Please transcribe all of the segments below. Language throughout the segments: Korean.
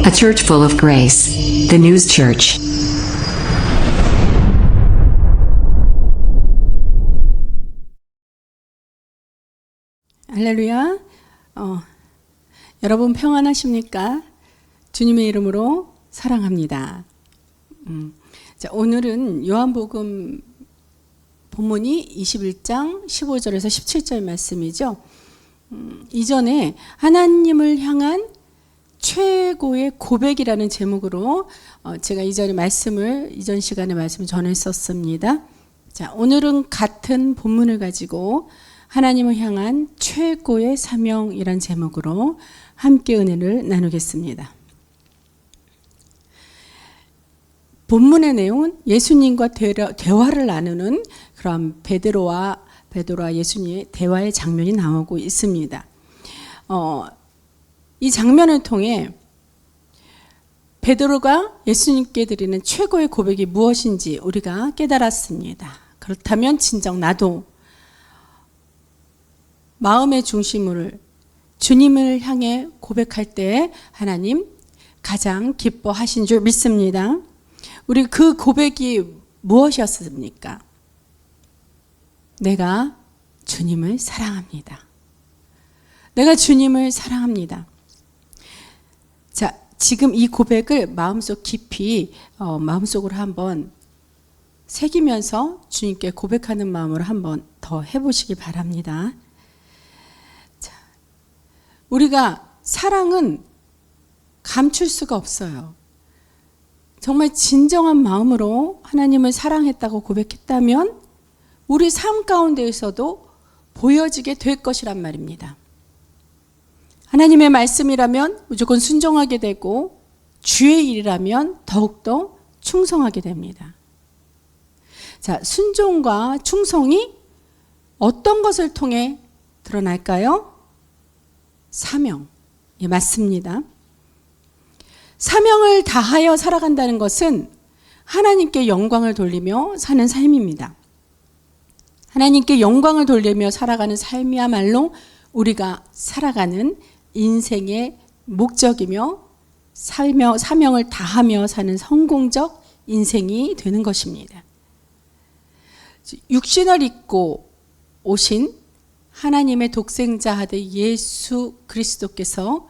A church full of grace. The News Church. 할렐루야. 여러분 평안하십니까? 주님의 이름으로 사랑합니다. 자, 오늘은 요한복음 본문이 21장 15절에서 17절 말씀이죠. 이전에 하나님을 향한 최고의 고백이라는 제목으로 제가 이전 시간에 말씀을 전했었습니다. 자, 오늘은 같은 본문을 가지고 하나님을 향한 최고의 사명이란 제목으로 함께 은혜를 나누겠습니다. 본문의 내용은 예수님과 대화를 나누는 그런 베드로와 예수님의 대화의 장면이 나오고 있습니다. 이 장면을 통해 베드로가 예수님께 드리는 최고의 고백이 무엇인지 우리가 깨달았습니다. 그렇다면 진정 나도 마음의 중심을 주님을 향해 고백할 때 하나님 가장 기뻐하신 줄 믿습니다. 우리 그 고백이 무엇이었습니까? 내가 주님을 사랑합니다. 내가 주님을 사랑합니다. 자, 지금 이 고백을 마음속 깊이 마음속으로 한번 새기면서 주님께 고백하는 마음으로 한번 더 해보시기 바랍니다. 자, 우리가 사랑은 감출 수가 없어요. 정말 진정한 마음으로 하나님을 사랑했다고 고백했다면 우리 삶 가운데에서도 보여지게 될 것이란 말입니다. 하나님의 말씀이라면 무조건 순종하게 되고 주의 일이라면 더욱더 충성하게 됩니다. 자, 순종과 충성이 어떤 것을 통해 드러날까요? 사명. 예, 맞습니다. 사명을 다하여 살아간다는 것은 하나님께 영광을 돌리며 사는 삶입니다. 하나님께 영광을 돌리며 살아가는 삶이야말로 우리가 살아가는 인생의 목적이며 사명을 다하며 사는 성공적 인생이 되는 것입니다. 육신을 입고 오신 하나님의 독생자 아들 예수 그리스도께서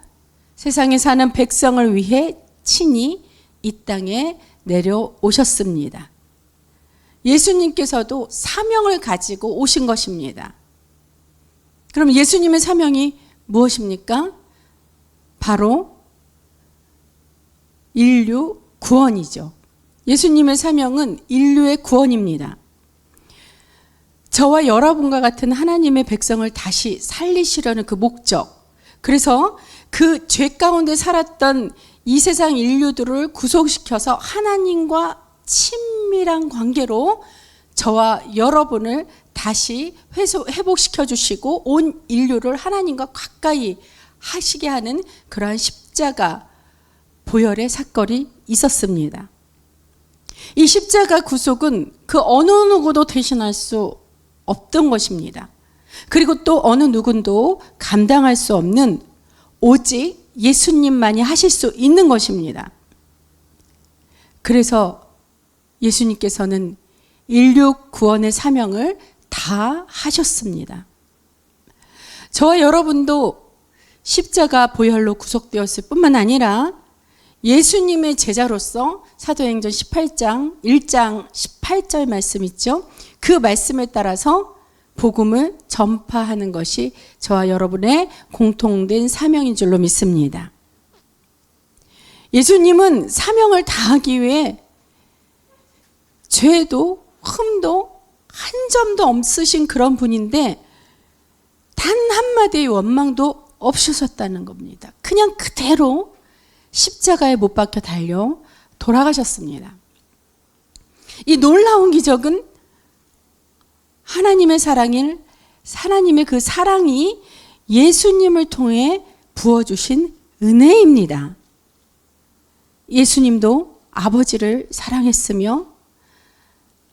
세상에 사는 백성을 위해 친히 이 땅에 내려오셨습니다. 예수님께서도 사명을 가지고 오신 것입니다. 그럼 예수님의 사명이 무엇입니까? 바로 인류 구원이죠. 예수님의 사명은 인류의 구원입니다. 저와 여러분과 같은 하나님의 백성을 다시 살리시려는 그 목적, 그래서 그 죄 가운데 살았던 이 세상 인류들을 구속시켜서 하나님과 친밀한 관계로 저와 여러분을 다시 회복시켜 주시고 온 인류를 하나님과 가까이 하시게 하는 그러한 십자가 보혈의 사건이 있었습니다. 이 십자가 구속은 그 어느 누구도 대신할 수 없던 것입니다. 그리고 또 어느 누구도 감당할 수 없는 오직 예수님만이 하실 수 있는 것입니다. 그래서 예수님께서는 인류 구원의 사명을 다 하셨습니다. 저와 여러분도 십자가 보혈로 구속되었을 뿐만 아니라 예수님의 제자로서 사도행전 18장 1장 18절 말씀 있죠. 그 말씀에 따라서 복음을 전파하는 것이 저와 여러분의 공통된 사명인 줄로 믿습니다. 예수님은 사명을 다하기 위해 죄도 흠도 한 점도 없으신 그런 분인데 단 한마디의 원망도 없으셨다는 겁니다. 그냥 그대로 십자가에 못 박혀 달려 돌아가셨습니다. 이 놀라운 기적은 하나님의 하나님의 그 사랑이 예수님을 통해 부어주신 은혜입니다. 예수님도 아버지를 사랑했으며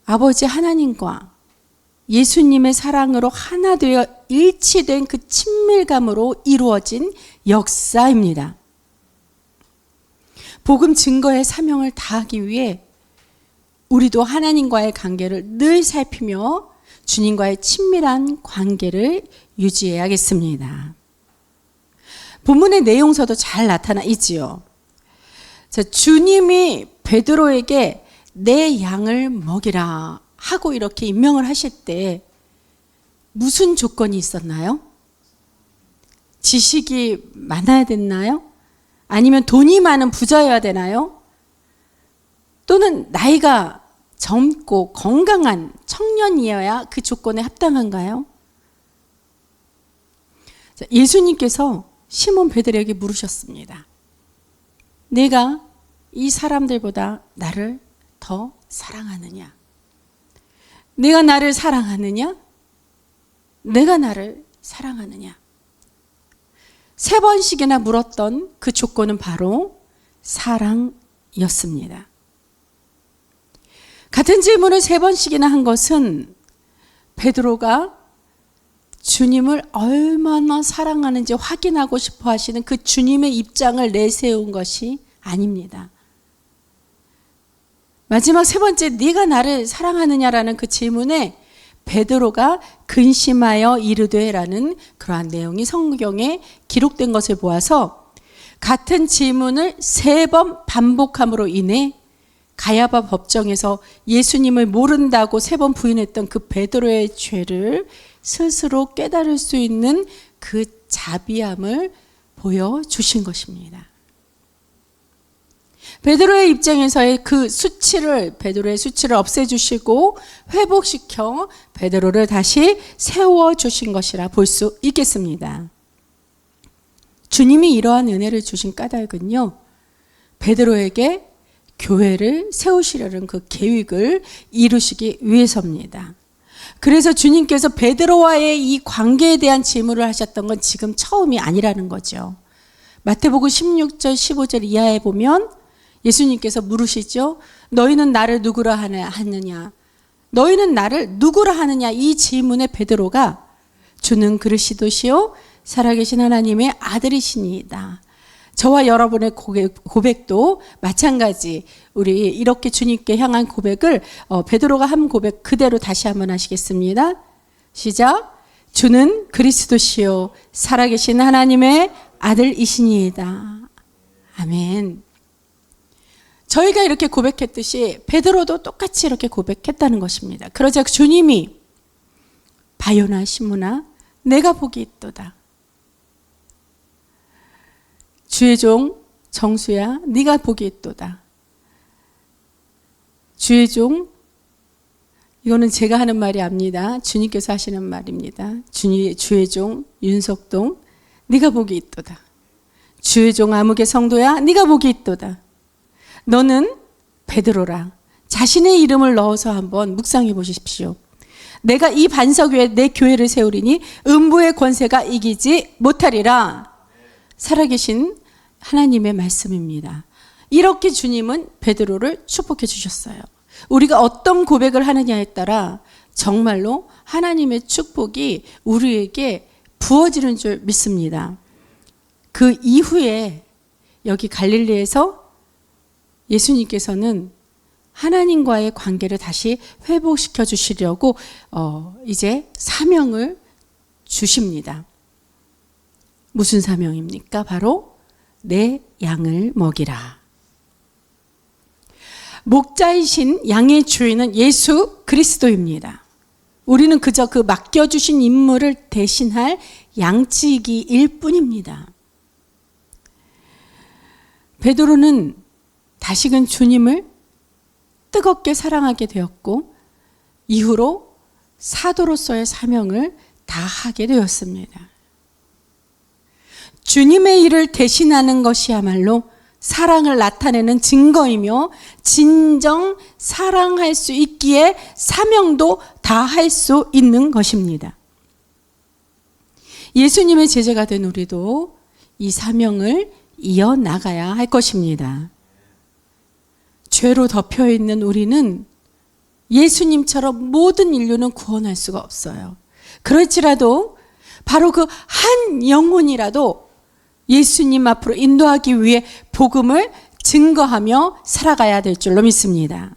아버지 하나님과 예수님의 사랑으로 하나 되어 일치된 그 친밀감으로 이루어진 역사입니다. 복음 증거의 사명을 다하기 위해 우리도 하나님과의 관계를 늘 살피며 주님과의 친밀한 관계를 유지해야겠습니다. 본문의 내용서도 잘 나타나 있지요. 자, 주님이 베드로에게 내 양을 먹이라 하고 이렇게 임명을 하실 때 무슨 조건이 있었나요? 지식이 많아야 됐나요? 아니면 돈이 많은 부자여야 되나요? 또는 나이가 젊고 건강한 청년이어야 그 조건에 합당한가요? 자, 예수님께서 시몬 베드로에게 물으셨습니다. 내가 이 사람들보다 나를 더 사랑하느냐? 내가 나를 사랑하느냐? 내가 나를 사랑하느냐? 3번씩이나 물었던 그 조건은 바로 사랑이었습니다. 같은 질문을 3번씩이나 한 것은 베드로가 주님을 얼마나 사랑하는지 확인하고 싶어 하시는 그 주님의 입장을 내세운 것이 아닙니다. 마지막 3번째, 네가 나를 사랑하느냐라는 그 질문에 베드로가 근심하여 이르되라는 그러한 내용이 성경에 기록된 것을 보아서 같은 질문을 3번 반복함으로 인해 가야바 법정에서 예수님을 모른다고 3번 부인했던 그 베드로의 죄를 스스로 깨달을 수 있는 그 자비함을 보여주신 것입니다. 베드로의 입장에서의 그 베드로의 수치를 없애주시고 회복시켜 베드로를 다시 세워주신 것이라 볼 수 있겠습니다. 주님이 이러한 은혜를 주신 까닭은요, 베드로에게 교회를 세우시려는 그 계획을 이루시기 위해서입니다. 그래서 주님께서 베드로와의 이 관계에 대한 질문을 하셨던 건 지금 처음이 아니라는 거죠. 마태복음 16절 15절 이하에 보면 예수님께서 물으시죠. 너희는 나를 누구라 하느냐? 너희는 나를 누구라 하느냐? 이 질문에 베드로가 주는 그리스도시요 살아계신 하나님의 아들이시니이다. 저와 여러분의 고백도 마찬가지. 우리 이렇게 주님께 향한 고백을 베드로가 한 고백 그대로 다시 한번 하시겠습니다. 시작. 주는 그리스도시요 살아계신 하나님의 아들이시니이다. 아멘. 저희가 이렇게 고백했듯이 베드로도 똑같이 이렇게 고백했다는 것입니다. 그러자 주님이 바요나 시므나 내가 복이 있도다. 주의 종 정수야 네가 복이 있도다. 주의 종, 이거는 제가 하는 말이 아닙니다. 주님께서 하시는 말입니다. 주의 종 윤석동 네가 복이 있도다. 주의 종 아무개 성도야 네가 복이 있도다. 너는 베드로라. 자신의 이름을 넣어서 한번 묵상해 보십시오. 내가 이 반석 위에 내 교회를 세우리니 음부의 권세가 이기지 못하리라. 살아계신 하나님의 말씀입니다. 이렇게 주님은 베드로를 축복해 주셨어요. 우리가 어떤 고백을 하느냐에 따라 정말로 하나님의 축복이 우리에게 부어지는 줄 믿습니다. 그 이후에 여기 갈릴리에서 예수님께서는 하나님과의 관계를 다시 회복시켜 주시려고 이제 사명을 주십니다. 무슨 사명입니까? 바로 내 양을 먹이라. 목자이신 양의 주인은 예수 그리스도입니다. 우리는 그저 그 맡겨주신 임무를 대신할 양치기일 뿐입니다. 베드로는 다시금 주님을 뜨겁게 사랑하게 되었고 이후로 사도로서의 사명을 다하게 되었습니다. 주님의 일을 대신하는 것이야말로 사랑을 나타내는 증거이며 진정 사랑할 수 있기에 사명도 다할 수 있는 것입니다. 예수님의 제자가 된 우리도 이 사명을 이어나가야 할 것입니다. 죄로 덮여있는 우리는 예수님처럼 모든 인류는 구원할 수가 없어요. 그럴지라도 바로 그 한 영혼이라도 예수님 앞으로 인도하기 위해 복음을 증거하며 살아가야 될 줄로 믿습니다.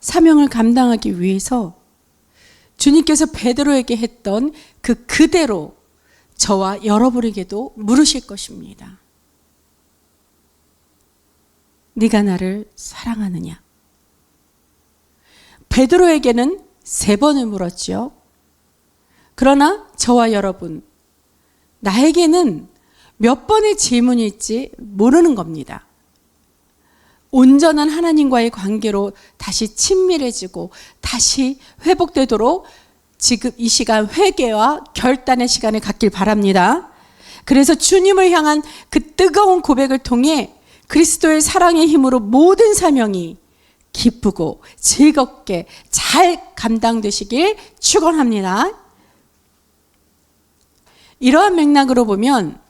사명을 감당하기 위해서 주님께서 베드로에게 했던 그대로 저와 여러분에게도 물으실 것입니다. 네가 나를 사랑하느냐? 베드로에게는 3번을 물었죠. 그러나 저와 여러분, 나에게는 몇 번의 질문일지 모르는 겁니다. 온전한 하나님과의 관계로 다시 친밀해지고 다시 회복되도록 지금 이 시간 회개와 결단의 시간을 갖길 바랍니다. 그래서 주님을 향한 그 뜨거운 고백을 통해 그리스도의 사랑의 힘으로 모든 사명이 기쁘고 즐겁게 잘 감당되시길 축원합니다. 이러한 맥락으로 보면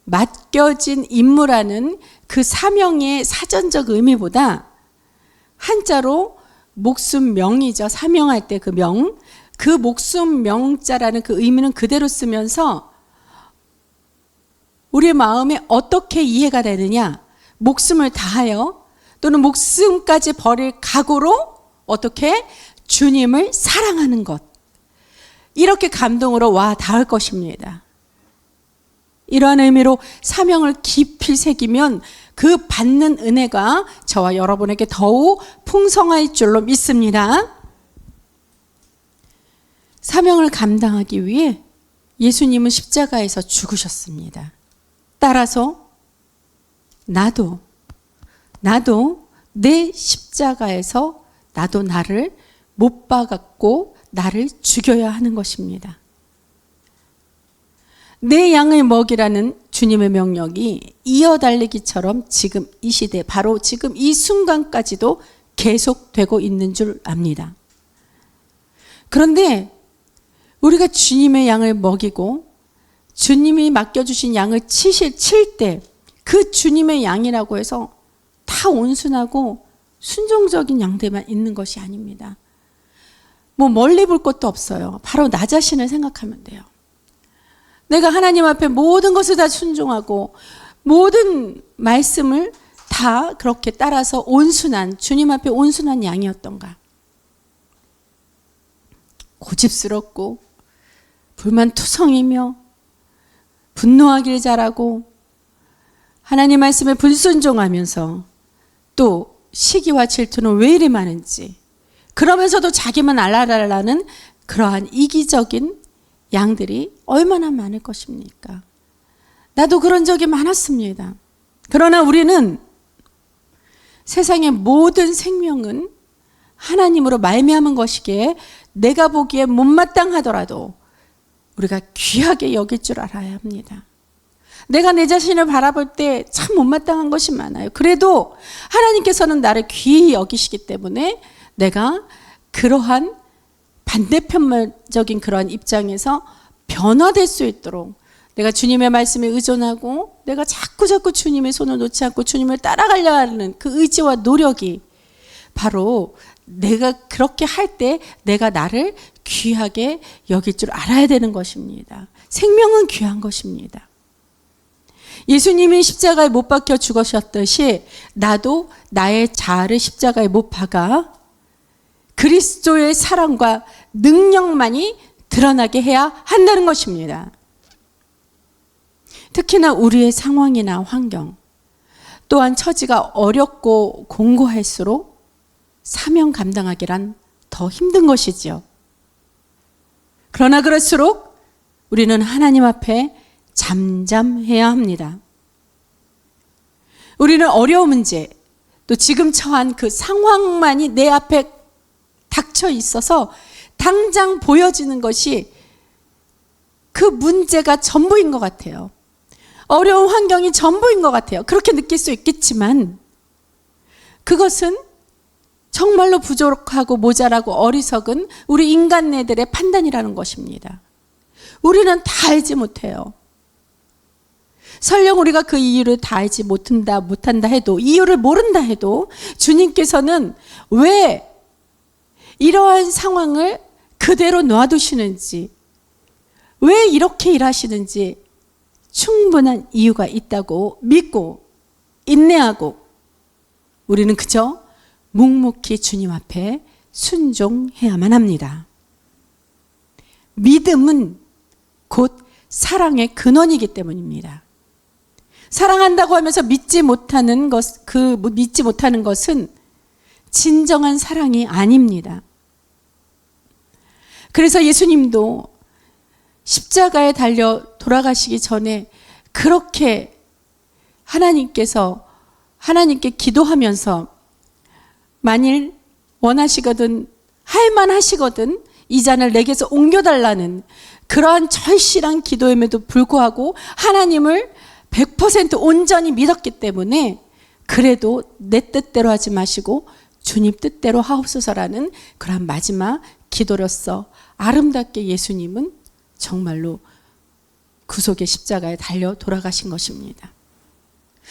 맡겨진 임무라는 그 사명의 사전적 의미보다 한자로 목숨명이죠. 사명할 때 그 명, 그 목숨명자라는 그 의미는 그대로 쓰면서 우리의 마음에 어떻게 이해가 되느냐, 목숨을 다하여 또는 목숨까지 버릴 각오로 어떻게 주님을 사랑하는 것, 이렇게 감동으로 와 닿을 것입니다. 이러한 의미로 사명을 깊이 새기면 그 받는 은혜가 저와 여러분에게 더욱 풍성할 줄로 믿습니다. 사명을 감당하기 위해 예수님은 십자가에서 죽으셨습니다. 따라서 나도 내 십자가에서 나도 나를 못 박았고 나를 죽여야 하는 것입니다. 내 양을 먹이라는 주님의 명령이 이어달리기처럼 지금 이 시대, 바로 지금 이 순간까지도 계속되고 있는 줄 압니다. 그런데 우리가 주님의 양을 먹이고 주님이 맡겨주신 양을 칠 때 그 주님의 양이라고 해서 다 온순하고 순종적인 양들만 있는 것이 아닙니다. 뭐 멀리 볼 것도 없어요. 바로 나 자신을 생각하면 돼요. 내가 하나님 앞에 모든 것을 다 순종하고 모든 말씀을 다 그렇게 따라서 온순한, 주님 앞에 온순한 양이었던가? 고집스럽고 불만투성이며 분노하길 잘하고 하나님 말씀에 불순종하면서 또 시기와 질투는 왜 이리 많은지, 그러면서도 자기만 알아달라는 그러한 이기적인 양들이 얼마나 많을 것입니까? 나도 그런 적이 많았습니다. 그러나 우리는 세상의 모든 생명은 하나님으로 말미암은 것이기에 내가 보기에 못마땅하더라도 우리가 귀하게 여길 줄 알아야 합니다. 내가 내 자신을 바라볼 때 참 못마땅한 것이 많아요. 그래도 하나님께서는 나를 귀히 여기시기 때문에 내가 그러한 반대편적인 그런 입장에서 변화될 수 있도록 내가 주님의 말씀에 의존하고 내가 자꾸 주님의 손을 놓지 않고 주님을 따라가려 하는 그 의지와 노력이 바로 내가 그렇게 할 때 내가 나를 귀하게 여길 줄 알아야 되는 것입니다. 생명은 귀한 것입니다. 예수님이 십자가에 못 박혀 죽으셨듯이 나도 나의 자아를 십자가에 못 박아 그리스도의 사랑과 능력만이 드러나게 해야 한다는 것입니다. 특히나 우리의 상황이나 환경, 또한 처지가 어렵고 공고할수록 사명 감당하기란 더 힘든 것이지요. 그러나 그럴수록 우리는 하나님 앞에 잠잠해야 합니다. 우리는 어려운 문제, 또 지금 처한 그 상황만이 내 앞에 닥쳐 있어서 당장 보여지는 것이 그 문제가 전부인 것 같아요. 어려운 환경이 전부인 것 같아요. 그렇게 느낄 수 있겠지만 그것은 정말로 부족하고 모자라고 어리석은 우리 인간네들의 판단이라는 것입니다. 우리는 다 알지 못해요. 설령 우리가 그 이유를 다 알지 못한다 해도, 이유를 모른다 해도 주님께서는 왜 이러한 상황을 그대로 놔두시는지, 왜 이렇게 일하시는지 충분한 이유가 있다고 믿고 인내하고 우리는 그저 묵묵히 주님 앞에 순종해야만 합니다. 믿음은 곧 사랑의 근원이기 때문입니다. 사랑한다고 하면서 믿지 못하는 것은 진정한 사랑이 아닙니다. 그래서 예수님도 십자가에 달려 돌아가시기 전에 그렇게 하나님께 기도하면서 만일 원하시거든 할만 하시거든 이 잔을 내게서 옮겨달라는 그러한 절실한 기도임에도 불구하고 하나님을 100% 온전히 믿었기 때문에 그래도 내 뜻대로 하지 마시고 주님 뜻대로 하옵소서라는 그러한 마지막 기도로서 아름답게 예수님은 정말로 구속의 십자가에 달려 돌아가신 것입니다.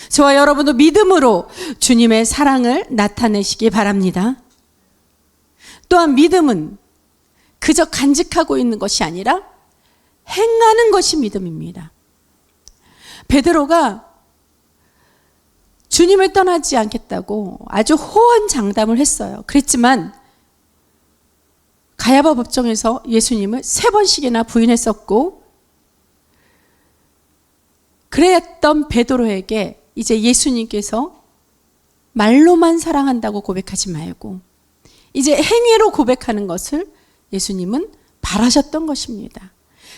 저와 여러분도 믿음으로 주님의 사랑을 나타내시기 바랍니다. 또한 믿음은 그저 간직하고 있는 것이 아니라 행하는 것이 믿음입니다. 베드로가 주님을 떠나지 않겠다고 아주 호언장담을 했어요. 그랬지만 가야바 법정에서 예수님을 3번씩이나 부인했었고, 그랬던 베드로에게 이제 예수님께서 말로만 사랑한다고 고백하지 말고 이제 행위로 고백하는 것을 예수님은 바라셨던 것입니다.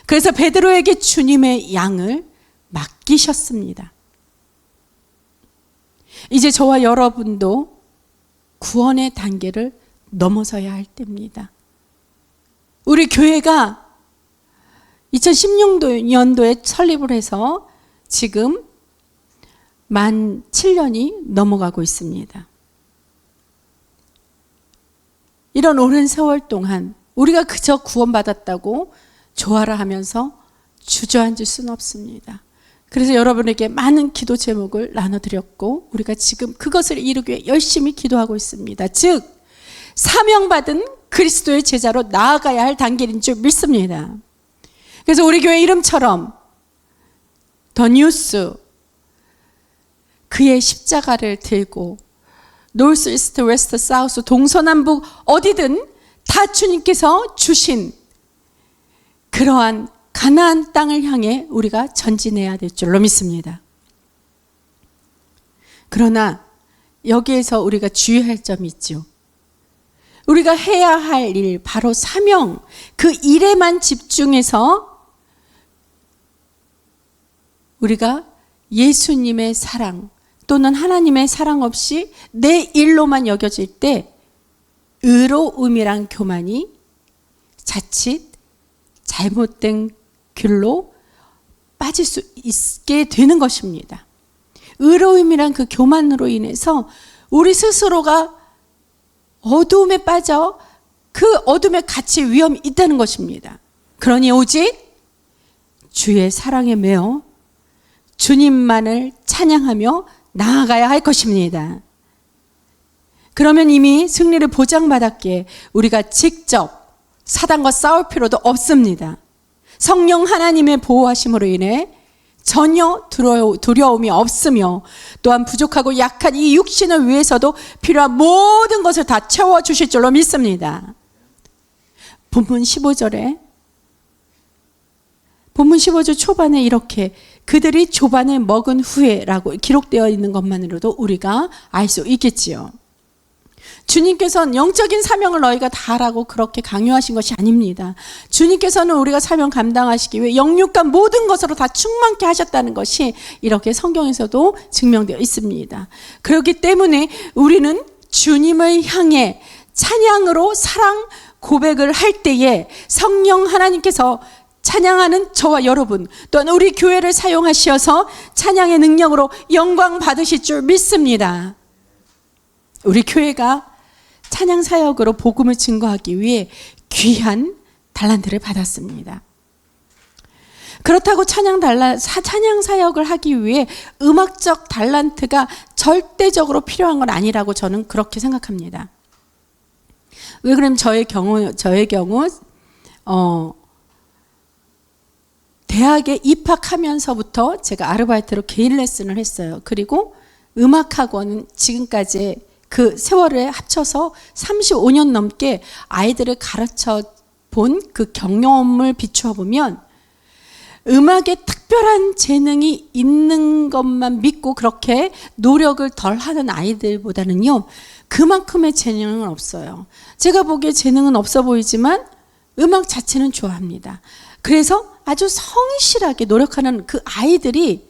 그래서 베드로에게 주님의 양을 맡기셨습니다. 이제 저와 여러분도 구원의 단계를 넘어서야 할 때입니다. 우리 교회가 2016년도에 설립을 해서 지금 만 7년이 넘어가고 있습니다. 이런 오랜 세월 동안 우리가 그저 구원받았다고 좋아라 하면서 주저앉을 수는 없습니다. 그래서 여러분에게 많은 기도 제목을 나눠드렸고 우리가 지금 그것을 이루기 위해 열심히 기도하고 있습니다. 즉 사명받은 그리스도의 제자로 나아가야 할 단계인 줄 믿습니다. 그래서 우리 교회 이름처럼 더 뉴스, 그의 십자가를 들고 노스, 이스트, 웨스트, 사우스, 동서남북 어디든 다 주님께서 주신 그러한 가나안 땅을 향해 우리가 전진해야 될 줄로 믿습니다. 그러나 여기에서 우리가 주의할 점이 있죠. 우리가 해야 할 일, 바로 사명, 그 일에만 집중해서 우리가 예수님의 사랑 또는 하나님의 사랑 없이 내 일로만 여겨질 때 의로움이란 교만이 자칫 잘못된 길로 빠질 수 있게 되는 것입니다. 의로움이란 그 교만으로 인해서 우리 스스로가 어두움에 빠져 그 어둠에 갇힐 위험이 있다는 것입니다. 그러니 오직 주의 사랑에 매어 주님만을 찬양하며 나아가야 할 것입니다. 그러면 이미 승리를 보장받았기에 우리가 직접 사단과 싸울 필요도 없습니다. 성령 하나님의 보호하심으로 인해 전혀 두려움이 없으며 또한 부족하고 약한 이 육신을 위해서도 필요한 모든 것을 다 채워주실 줄로 믿습니다. 본문 15절 초반에 이렇게 그들이 조반을 먹은 후에라고 기록되어 있는 것만으로도 우리가 알 수 있겠지요. 주님께서는 영적인 사명을 너희가 다 하라고 그렇게 강요하신 것이 아닙니다. 주님께서는 우리가 사명 감당하시기 위해 영육간 모든 것으로 다 충만케 하셨다는 것이 이렇게 성경에서도 증명되어 있습니다. 그렇기 때문에 우리는 주님을 향해 찬양으로 사랑 고백을 할 때에 성령 하나님께서 찬양하는 저와 여러분 또한 우리 교회를 사용하셔서 찬양의 능력으로 영광 받으실 줄 믿습니다. 우리 교회가 찬양 사역으로 복음을 증거하기 위해 귀한 달란트를 받았습니다. 그렇다고 찬양 사역을 하기 위해 음악적 달란트가 절대적으로 필요한 건 아니라고 저는 그렇게 생각합니다. 왜 그러면 저의 경우 대학에 입학하면서부터 제가 아르바이트로 개인 레슨을 했어요. 그리고 음악학원은 지금까지 그 세월에 합쳐서 35년 넘게 아이들을 가르쳐 본 그 경험을 비추어 보면 음악에 특별한 재능이 있는 것만 믿고 그렇게 노력을 덜 하는 아이들보다는요, 그만큼의 재능은 없어요. 제가 보기에 재능은 없어 보이지만 음악 자체는 좋아합니다. 그래서 아주 성실하게 노력하는 그 아이들의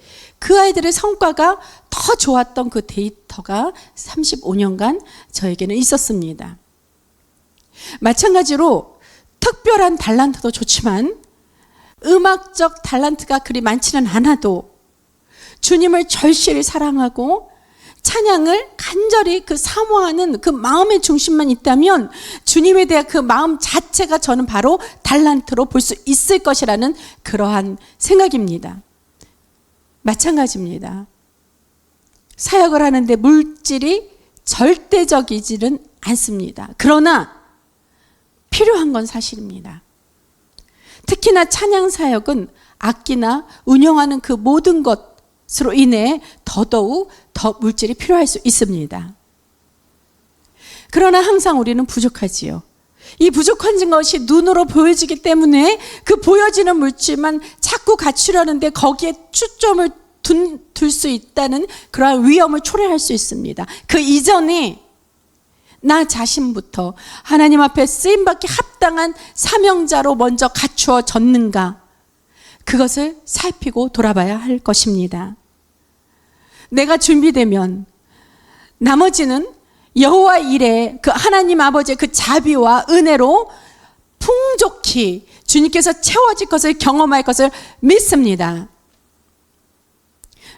성과가 더 좋았던 그 데이터가 35년간 저에게는 있었습니다. 마찬가지로 특별한 달란트도 좋지만 음악적 달란트가 그리 많지는 않아도 주님을 절실히 사랑하고 찬양을 간절히 그 사모하는 그 마음의 중심만 있다면 주님에 대한 그 마음 자체가 저는 바로 달란트로 볼 수 있을 것이라는 그러한 생각입니다. 마찬가지입니다. 사역을 하는데 물질이 절대적이지는 않습니다. 그러나 필요한 건 사실입니다. 특히나 찬양 사역은 악기나 운영하는 그 모든 것으로 인해 더더욱 더 물질이 필요할 수 있습니다. 그러나 항상 우리는 부족하지요. 이 부족한 것이 눈으로 보여지기 때문에 그 보여지는 물질만 자꾸 갖추려는데 거기에 초점을 둘 수 있다는 그러한 위험을 초래할 수 있습니다. 그 이전에 나 자신부터 하나님 앞에 쓰임받기 합당한 사명자로 먼저 갖추어졌는가, 그것을 살피고 돌아봐야 할 것입니다. 내가 준비되면 나머지는 여호와 일에 그 하나님 아버지의 그 자비와 은혜로 풍족히 주님께서 채워질 것을 경험할 것을 믿습니다.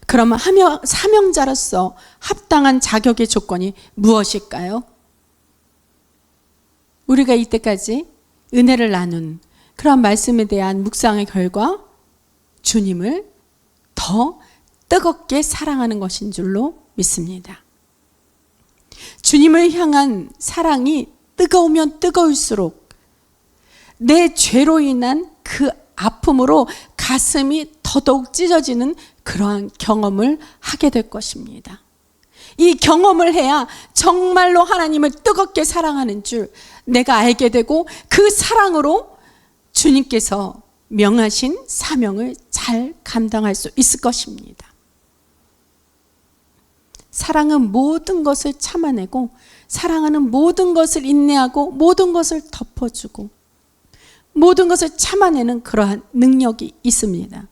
그러면 사명자로서 합당한 자격의 조건이 무엇일까요? 우리가 이때까지 은혜를 나눈 그런 말씀에 대한 묵상의 결과 주님을 더 뜨겁게 사랑하는 것인 줄로 믿습니다. 주님을 향한 사랑이 뜨거우면 뜨거울수록 내 죄로 인한 그 아픔으로 가슴이 더더욱 찢어지는 그러한 경험을 하게 될 것입니다. 이 경험을 해야 정말로 하나님을 뜨겁게 사랑하는 줄 내가 알게 되고 그 사랑으로 주님께서 명하신 사명을 잘 감당할 수 있을 것입니다. 사랑은 모든 것을 참아내고 사랑하는 모든 것을 인내하고 모든 것을 덮어주고 모든 것을 참아내는 그러한 능력이 있습니다.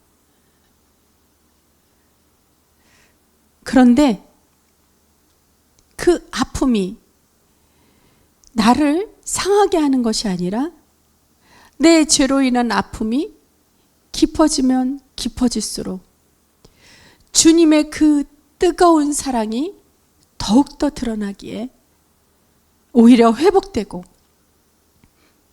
그런데 그 아픔이 나를 상하게 하는 것이 아니라 내 죄로 인한 아픔이 깊어지면 깊어질수록 주님의 그 뜨거운 사랑이 더욱더 드러나기에 오히려 회복되고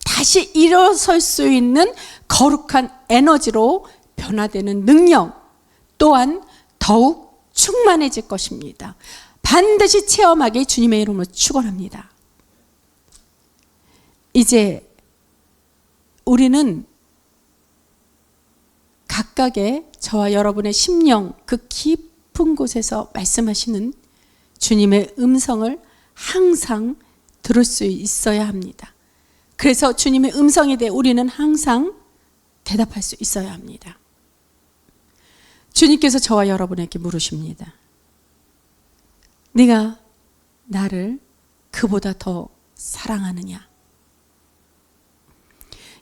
다시 일어설 수 있는 거룩한 에너지로 변화되는 능력 또한 더욱 충만해질 것입니다. 반드시 체험하게 주님의 이름으로 축원합니다. 이제 우리는 각각의 저와 여러분의 심령 그 깊은 곳에서 말씀하시는 주님의 음성을 항상 들을 수 있어야 합니다. 그래서 주님의 음성에 대해 우리는 항상 대답할 수 있어야 합니다. 주님께서 저와 여러분에게 물으십니다. 네가 나를 그보다 더 사랑하느냐?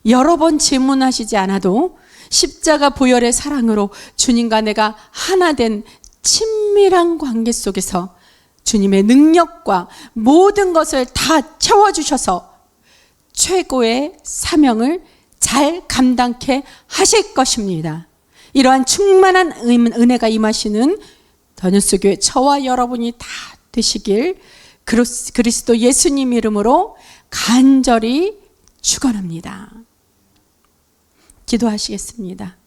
여러 번 질문하시지 않아도 십자가 보혈의 사랑으로 주님과 내가 하나 된 친밀한 관계 속에서 주님의 능력과 모든 것을 다 채워주셔서 최고의 사명을 잘 감당케 하실 것입니다. 이러한 충만한 은혜가 임하시는 더뉴스교회 저와 여러분이 다 되시길 그리스도 예수님 이름으로 간절히 축원합니다. 기도하시겠습니다.